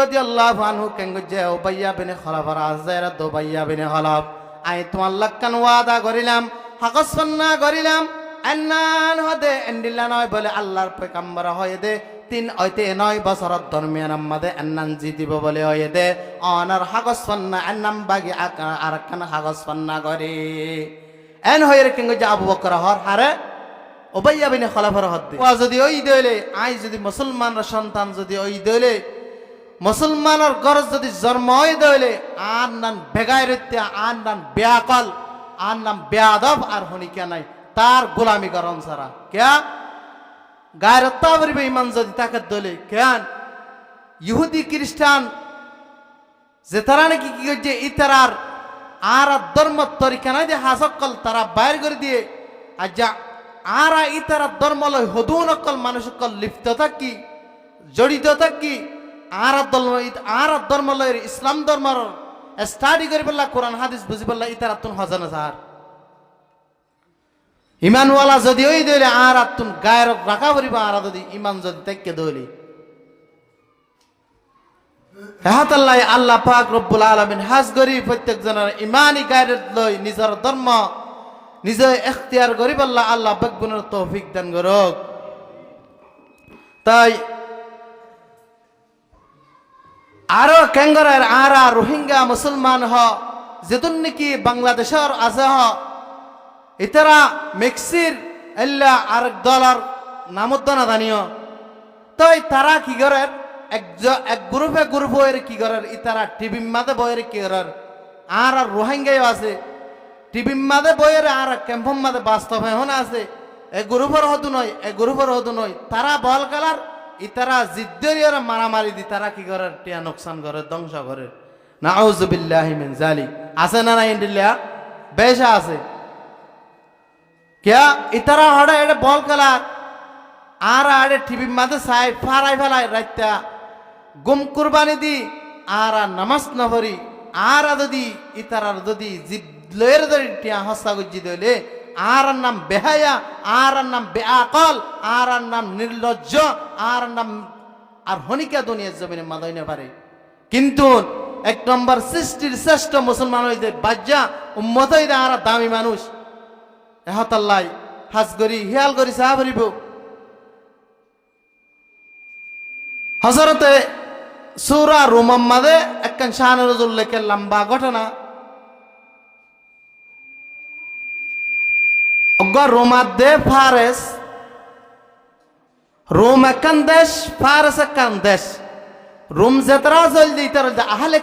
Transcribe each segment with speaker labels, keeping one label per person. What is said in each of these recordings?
Speaker 1: রাদিয়াল্লাহু আনহু কেঙ্গজে উবাইয়া বিন খলাফার আজারা দুবাইয়া বিন খলাফ আই তোমার লক্কান ওয়াদা করিলাম হাকসন্না করিলাম আন্নান হদে এন্ডিল্লা নয় বলে আল্লাহর পয়গম্বর হয়ে দে 9 বছরের দরমিয়ান আমাদের আন্নান জিতিব বলে হয়ে দে অনার হাকসন্না আন্নাম বাগি আরকান হাকসন্না করে এন হয়ে কেঙ্গজে আবু বকর হর হারে উবাইয়া বিন খলাফার হদ্দে ওয়া যদি ওই দইলে আই যদি মুসলমানের সন্তান যদি ওই দইলে মুসলমানের গরজ যদি জন্ম হয়ে দইলে আর নান বেগায়রত্য আর নান বেয়াকল আর নাম বেয়াদব আর হনিকা নাই তার গোলামি করন সারা ক্যা গায়রত্তা বরিবে ইমান যদি তাকে দলে কেন ইহুদি খ্রিস্টান যে তারা নাকি কি করছে ইতারার আর ধর্ম তরিকা নাই যে হাসকল তারা বাইর করে দিয়ে আর যা আর ইতারা ধর্ম লয় হদুন অকল মানুষ অকল লিপ্ত থাকি জড়িত থাকি আর ধর্ম লয় ইসলাম ধর্মর স্টাডি করে বললা কোরআন হাদিস বুঝি বললা ইতারা তুন হজানা সার ইমানওয়ালা যদি ওই দইলে আর তুন গায়ের রাখা পড়িব আর যদি ইমান যদি তেকে দইলি হাতাল্লাহ আল্লাহ পাক রব্বুল আলামিন হাজ করি প্রত্যেক জনের ইমানি গায়ের লই নিজের ধর্ম নিজে এখতিয়ার করি বললা আল্লাহ বেগুনের তৌফিক দান করুক তাই আরো কেঙ্গরের আরা রোহিঙ্গা মুসলমান হ যেতুন নাকি বাংলাদেশের আছে হ ইতারা মেক্সির এল্লা আরেক দলার নামোদ্দনা জানিও তাই তারা কি করে এক গ্রুপ হয়ে কি করে ইতারা টিভি মাদে বইয়ের কি করে আর রোহিঙ্গাও আছে টিভি মাদে বইয়ের আর ক্যাম্পম মাদে বাস্তব এখন আছে এ গ্রুপের হতু নয় তারা বল কালার ইতারা জিদ্দরিয়ার মারামারি দি তারা কি করে টিয়া নোকসান করে ধ্বংস করে নাউযুবিল্লাহি মিন যালিক আছে না ইন্ডিয়া বেশা আছে क्या इतरा हड़ा एडे बॉल कला आरा आडे टीवी मादे साई फाराई फलाई रात्या गुम कुर्बानी दी आरा नमाज नभरी आरा ददी इतरा ददी जिब्लेर दरी टिया हस्ता गुज्जी दोले आरा नाम बेहाया आरा नाम बेअकल आरा नाम निर्लज्ज आरा नाम আর হনিকা দুনিয়ার জমিনে মাদাইনে পারে কিন্তু এক নম্বর সৃষ্টির শ্রেষ্ঠ মুসলমান হইতে বাজ্জা উম্মত হইতে আরা দামি মানুষ এহতাল্লাই হাজ করি হিয়াল করি সাহাবরিব হযরতে সূরা রুম মাদে একখান শানুল উল্লেখের লম্বা ঘটনা রোমাদে ফারেস রোম একখান দেশ ফারেস একখান দেশ রোম যেতরা জলদি ইতারা আহলে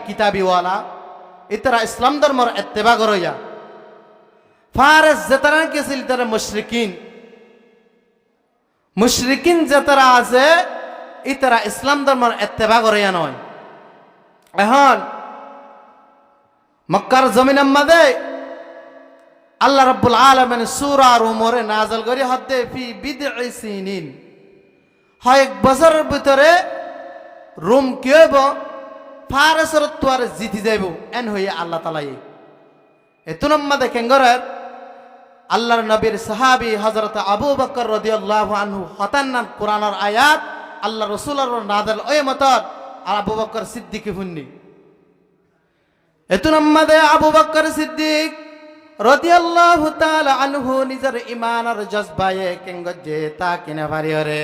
Speaker 1: কিতাবিওয়ালা ইতারা ইসলাম ধর্মর ইত্তেবা করইয়া ফারেস যেতারা গেছিল তারা মুশরিকিন যেতারা আছে ইতারা ইসলাম ধর্মের ইত্তেবা করে নয় এখন মক্কার জমিনের মধ্যে আল্লাহ রাব্বুল আলামিন সূরা রুমরে নাযিল করে হদ্দে ফি বিদঈ সিনিন হয় এক বছরের ভিতরে রোম কি হইব ফারেসের তোয়ারে জিতি যাইব এন হইয়া আল্লাহ তাআলা এতুনম মধ্যে কেঙ্গরের আল্লাহর নবীর সাহাবী হযরত আবু বকর রাদিয়াল্লাহু আনহু হতান্নান কোরআনের আয়াত আল্লাহ রাসূলের নাযিল ওই মতর আর আবু বকর সিদ্দিক ফুন্নি এতুন আম্মাদে আবু বকর সিদ্দিক রাদিয়াল্লাহু তাআলা আনহু নিজের ঈমানের জজবায়ে কেঙ্গজে তা কিনা পারিয়রে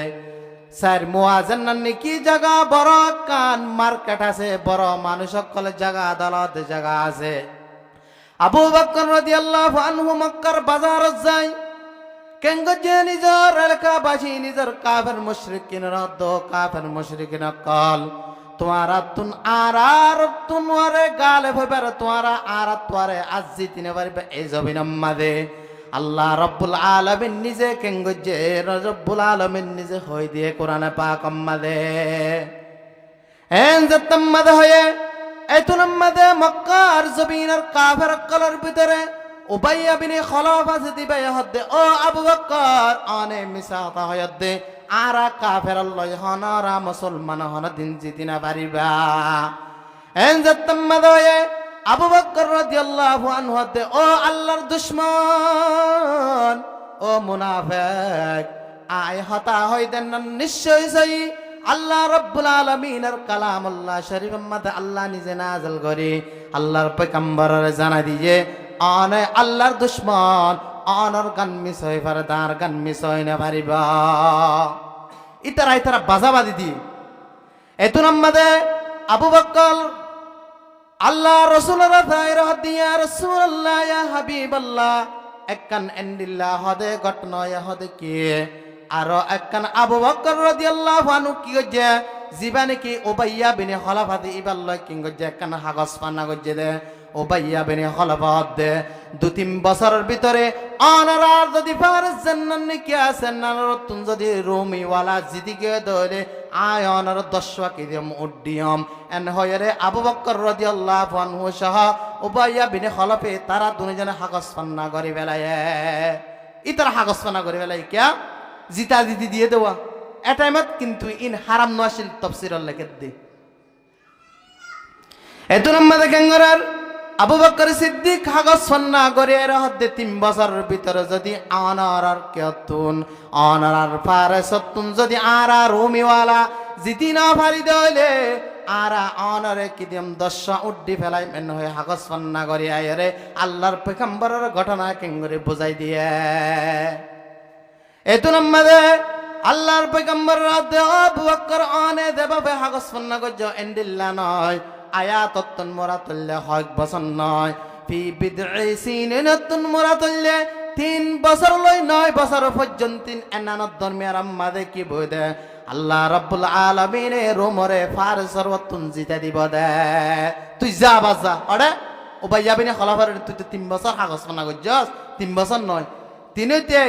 Speaker 1: স্যার মুয়াজ্জিন কি জায়গা বড় কান মার্কেট আছে বড় মানুষ সকল জায়গা আদালত জায়গা আছে আবু বকর রাদিয়াল্লাহু আনহু মক্কার বাজার যায় কেঙ্গজে নিজের এলাকাবাসী নিজের কাফের মুশরিকিন রদ কাফের মুশরিকিন কল তোমারা তুন আর তুন ওরে গালে ভবার তোমারা আর তোরে আজি তিনে পারবে এই জমিনের মাঝে আল্লাহ রাব্বুল আলামিন নিজে কেঙ্গজে রাব্বুল আলামিন নিজে হই দিয়ে কোরআনে পাক মাঝে এন যতম মাঝে হয়ে এতুনের মধ্যে মক্কার জমিনের কাফের কলর ভিতরে উবাইয়া বিন খলাফ আছে দিবে হদ্দে ও আবু বকর আনে মিসাতা হয়দ্দে আরা কাফের লয় হনারা মুসলমান হন দিন জিতিনা পারিবা এন যতম মধ্যে আবু বকর রাদিয়াল্লাহু আনহু হদ্দে ও আল্লাহর দুশমন ও মুনাফিক আয় হতা হইদেন নিশ্চয় সই আল্লাহ রাব্বুল আলামিনের কালামুল্লাহ শরীফের মধ্যে আল্লাহ নিজে নাযিল করে আল্লাহর পয়গম্বরের জানা দিয়ে আনে আল্লাহর দুশমন আনর গান মিস হয়ে পারে তার গান মিস হয় না পারিবা ইতারা বাজাবাদি দিয়ে এতুন আমাদের আবু বকর আল্লাহ রাসূলের দায়র দিয়া রাসূলুল্লাহ ইয়া হাবিবাল্লাহ একখান এন্ডিল্লাহ হদে ঘটনা হদে কি আর একখান আবু বকর রাদিয়াল্লাহু আনহু কি গজে জীবনে কি উবাইয়া বিন খলাফাতে ইবাল্লাহ কি গজে একখান হাগস পানা গজে দে উবাইয়া বিন খলাফাত দে 2-3 বছরের ভিতরে অনারার যদি ফারস জান্নাত কি আছে নারতুন যদি রুমি ওয়ালা জিদিকে দলে আয় অনার 10 কিদিম উড্ডিয়ম এন হয়রে আবু বকর রাদিয়াল্লাহু আনহু সহ উবাইয়া বিন খলাফে তারা দুজনে হাগস পানা করে বেলায় ইতারা হাগস পানা করে বেলায় কিয়া জিতা জিতি দিয়ে দেওয়া এ টাইমত কিন্তু ইন হারাম নওয়াশিল তাফসীরের লেখে দে এত নম্বরে গঙ্গরার আবু বকর সিদ্দিক হাগস সন্না করে রহদে 3 বছরের ভিতরে যদি আনারার কেতুন আনারার ফারসতুন যদি আরা রুমিওয়ালা জিতি না পারি দইলে আরা আনারে কিদিম 10 উড্ডি ফেলাই মেন হয়ে হাগস সন্না করে আয়রে আল্লাহর পয়গম্বরের ঘটনা কেঙ্গরে বুঝাই দিয়ে এত নম্বরে আল্লাহর পয়গম্বর আবু বকর আনে দেবাবে হাগস সন্না গজ্জ এন্ডিল্লা নয় আয়াততুন মুরাতুল্লাহ হক বসন নয় ফি বিদঈ সিনাতুন মুরাতুল্লাহ 3 বছর লই 9 বছর পর্যন্ত এনানত ধর্মের আম্মাদে কি বইদে আল্লাহ রাব্বুল আলামিন রোমরে ফারসর ওয়াতুন জিতা দিব দে তুই যা বাজা আরে উবাইয়া বিন খলাফার তুই তো 3 বছর হাগস সন্না গজ্জস 3 বছর নয় তিনতে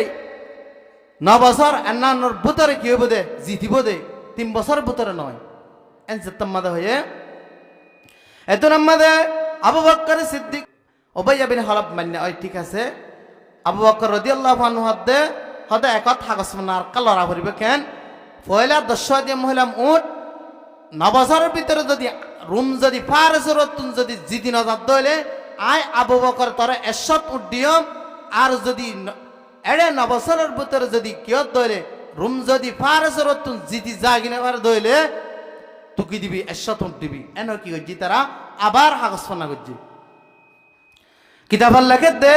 Speaker 1: 9 বছর এনানর ভিতরে কি হইব দে জিতিব দে 3 বছর ভিতরে নয় এন জতমাদে হয়ে এত নাম্মাদে আবু বকর সিদ্দিক উবাইয়া বিন খলাফ মানে ওই ঠিক আছে আবু বকর রাদিয়াল্লাহু আনহু হদে একত হাগস মানার কালরা ভরিবে কেন পয়লা 10 দিয়ে মহিলা উট 9 বছরের ভিতরে যদি রুম যদি ফারসের তুন যদি জিতি না যাত দইলে আই আবু বকর তরে 100 উট দিও আর যদি এড়ে 9 বছরের ভিতরে যদি কিয়ত দইলে রুম যদি ফারসের তুন জিতি জাগিনে পারে দইলে তুকি দিবি 100 উট দিবি এন কি গজি তারা আবার হাগস পানা গজি কিতাবাল লেখে দে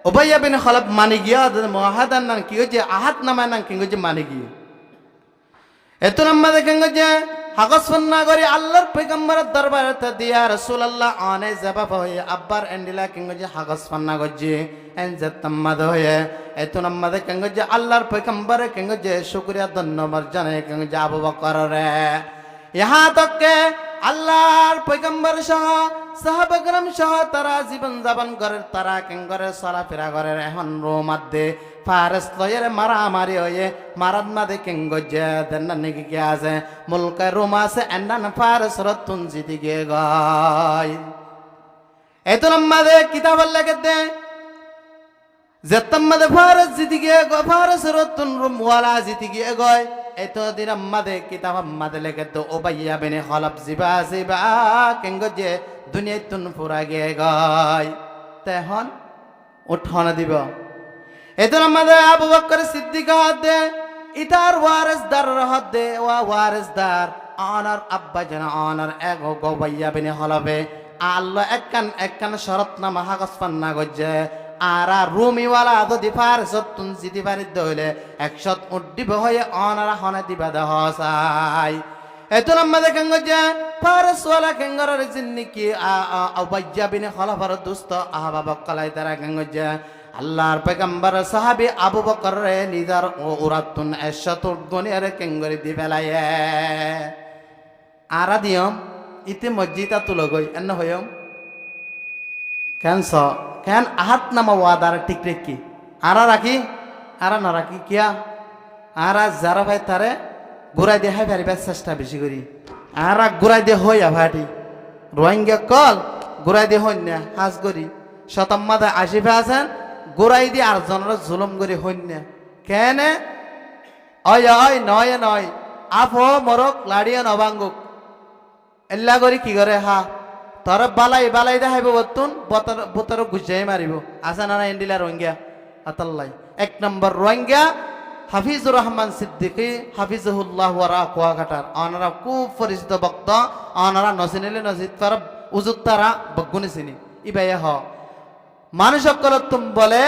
Speaker 1: উবাইয়া বিন খলাফ মানে গিয়া মুআহাদান নাম কি গজি আহাদ নামা নাম কি গজি মানে গিয়ে এত নাম্মা দেখেন গজি হাগস পানা করে আল্লাহর পয়গম্বরের দরবারে দিয়া রাসূলুল্লাহ আনে জবাব হয়ে আব্বার এন্ডিলা কি গজি হাগস পানা গজি এন জতমাদ হয়ে এত নাম্মা দেখেন গজি আল্লাহর পয়গম্বরে কি গজি শুকরিয়া ধন্যবাদ জানাই কি গজি আবু বকর রে यहाँ तक के আল্লাহর পয়গম্বর সহ সাহাবা کرام সহ তারা জীবন যাপন করে তারা কেঙ্গরে চলাফেরা করে এখন রোমাদে ফারস লয়ের মারামারি হয়ে মারাদ মাদে কেঙ্গজে দেন নাকি কি আছে মুলকে রোম আছে এন্ডান ফারস রতুন জিতি গে গায় এত নম্মাদে কিতাব লাগে দে জতম্মাদে ফারস জিতি গে গো ফারস রতুন রোম ওয়ালা জিতি গে গয় এত দিন আম্মাদে কিতাব আম্মাদে লেগে তো উবাইয়া বিন খলাফ জিবা কেঙ্গজে দুনিয়া তুন পুরা গে গায় তেহন উঠন দিব এত আম্মাদে আবু বকর সিদ্দিক হদে ইতার ওয়ারিসদার হদে ওয়ারিসদার আনার আব্বা জানা আনার এক উবাইয়া বিন খলাফে আল্লাহ একখান শরতনামা কাগজ পান্না গজ্জে আরা রুমিওয়ালা যদি ফারসতুন জিতি পারি দইলে 100 উট দিব হয়ে অনারা হনে দিবা দহসাই এত লম্বা দেখেন যে ফারসওয়ালা কেঙ্গরের জিন্নি কি উবাইয়া বিন খলাফার দোস্ত আহবা বকলাই তারা কেঙ্গ যে আল্লাহর পয়গম্বর সাহাবী আবু বকর রে নিজার উরাতুন 100 উট গনিয়ারে কেঙ্গরি দি ফেলায়ে আরা দিয়ম ইতে মসজিদা তুলো গই এন্ন হয়ম কেন আহাত নামা ওয়াদার ঠিক রেখি আরা রাখি আরা না রাখি কিয়া আরা যারা ভাই তারে ঘুরাই দিয়ে হাই পারিবার চেষ্টা বেশি করি আরা ঘুরাই দিয়ে হইয়া ভাটি রোহিঙ্গা কল ঘুরাই দিয়ে হইন না হাজ করি শতম্মাদে আসিফে আছেন ঘুরাই দিয়ে আর জনের জুলুম করি হইন না কেনে অয় নয় আপ মরক লাড়িয়া নবাঙ্গুক এল্লা করি কি করে হা তোর বালাই দেখাইব বতুন বতর গুজাই মারিব আসা না ইন্ডিলা রোহিঙ্গা আতাল্লাই 1 নম্বর রোহিঙ্গা হাফিজুর রহমান সিদ্দিকী হাফিজহুল্লাহ ওয়ারা কুয়াকাটার অনারা খুব পরিচিত বক্তা অনারা নসিনিলে নজিদ কর উজুত তারা বগুনি চিনি ইবাই হ মানুষ সকল তুম বলে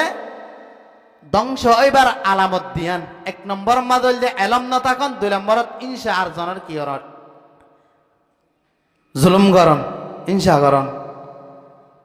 Speaker 1: ধ্বংস এবার আলামত দিয়ান 1 নম্বর মাদল যে এলম না থাকুন 2 নম্বরত ইনশা আর জনের কি জুলুম করন ইনশা করন